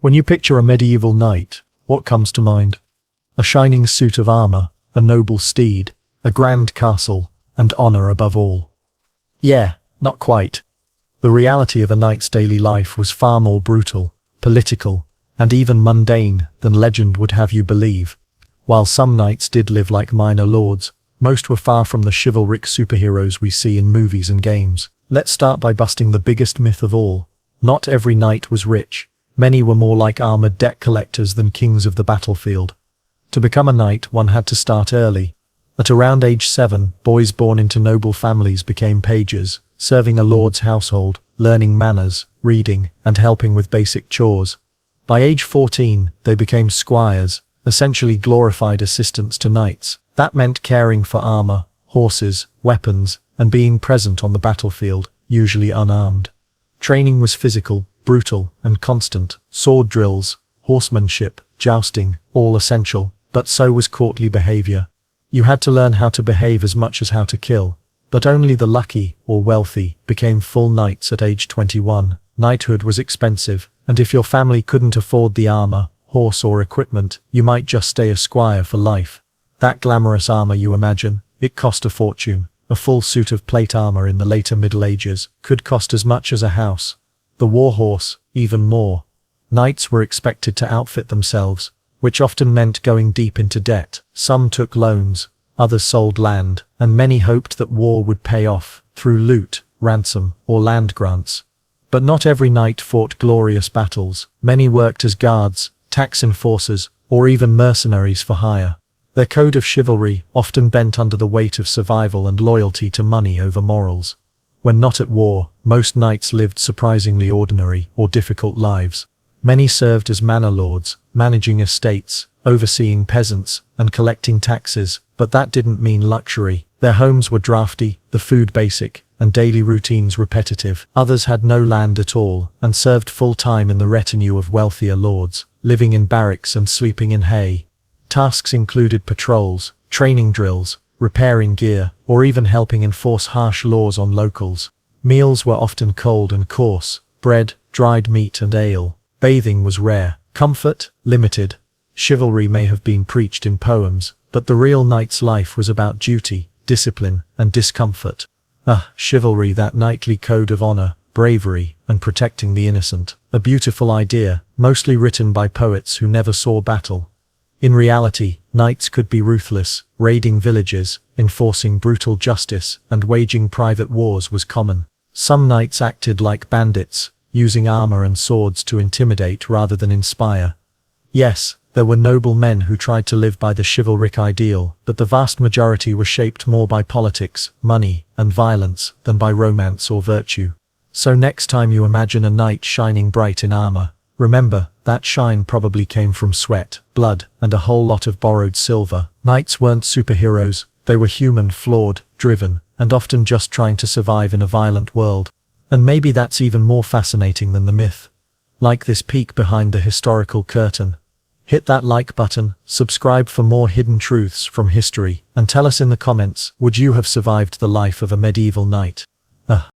When you picture a medieval knight, what comes to mind? A shining suit of armor, a noble steed, a grand castle, and honor above all. Yeah, not quite. The reality of a knight's daily life was far more brutal, political, and even mundane than legend would have you believe. While some knights did live like minor lords, most were far from the chivalric superheroes we see in movies and games. Let's start by busting the biggest myth of all. Not every knight was rich. Many were more like armored debt collectors than kings of the battlefield. To become a knight, one had to start early. At around age 7, boys born into noble families became pages, serving a lord's household, learning manners, reading, and helping with basic chores. By age 14, they became squires, essentially glorified assistants to knights. That meant caring for armor, horses, weapons, and being present on the battlefield, usually unarmed. Training was physical, brutal, and constant. Sword drills, horsemanship, jousting, all essential, but so was courtly behavior. You had to learn how to behave as much as how to kill. But only the lucky, or wealthy, became full knights at age 21. Knighthood was expensive, and if your family couldn't afford the armor, horse or equipment, you might just stay a squire for life. That glamorous armor you imagine, it cost a fortune. A full suit of plate armor in the later Middle Ages could cost as much as a house. The war horse, even more. Knights were expected to outfit themselves, which often meant going deep into debt. Some took loans, others sold land, and many hoped that war would pay off through loot, ransom, or land grants. But not every knight fought glorious battles. Many worked as guards, tax enforcers, or even mercenaries for hire. Their code of chivalry often bent under the weight of survival and loyalty to money over morals. When not at war, most knights lived surprisingly ordinary or difficult lives. Many served as manor lords, managing estates, overseeing peasants, and collecting taxes, but that didn't mean luxury. Their homes were drafty, the food basic, and daily routines repetitive. Others had no land at all, and served full-time in the retinue of wealthier lords, living in barracks and sleeping in hay. Tasks included patrols, training drills, repairing gear, or even helping enforce harsh laws on locals. Meals were often cold and coarse, bread, dried meat and ale. Bathing was rare. Comfort, limited. Chivalry may have been preached in poems, but the real knight's life was about duty, discipline, and discomfort. Chivalry, that knightly code of honor, bravery, and protecting the innocent. A beautiful idea, mostly written by poets who never saw battle. In reality, knights could be ruthless. Raiding villages, enforcing brutal justice, and waging private wars was common. Some knights acted like bandits, using armor and swords to intimidate rather than inspire. Yes, there were noble men who tried to live by the chivalric ideal, but the vast majority were shaped more by politics, money, and violence than by romance or virtue. So next time you imagine a knight shining bright in armor, remember, that shine probably came from sweat, blood, and a whole lot of borrowed silver. Knights weren't superheroes, they were human, flawed, driven, and often just trying to survive in a violent world. And maybe that's even more fascinating than the myth. Like this peek behind the historical curtain. Hit that like button, subscribe for more hidden truths from history, and tell us in the comments, would you have survived the life of a medieval knight?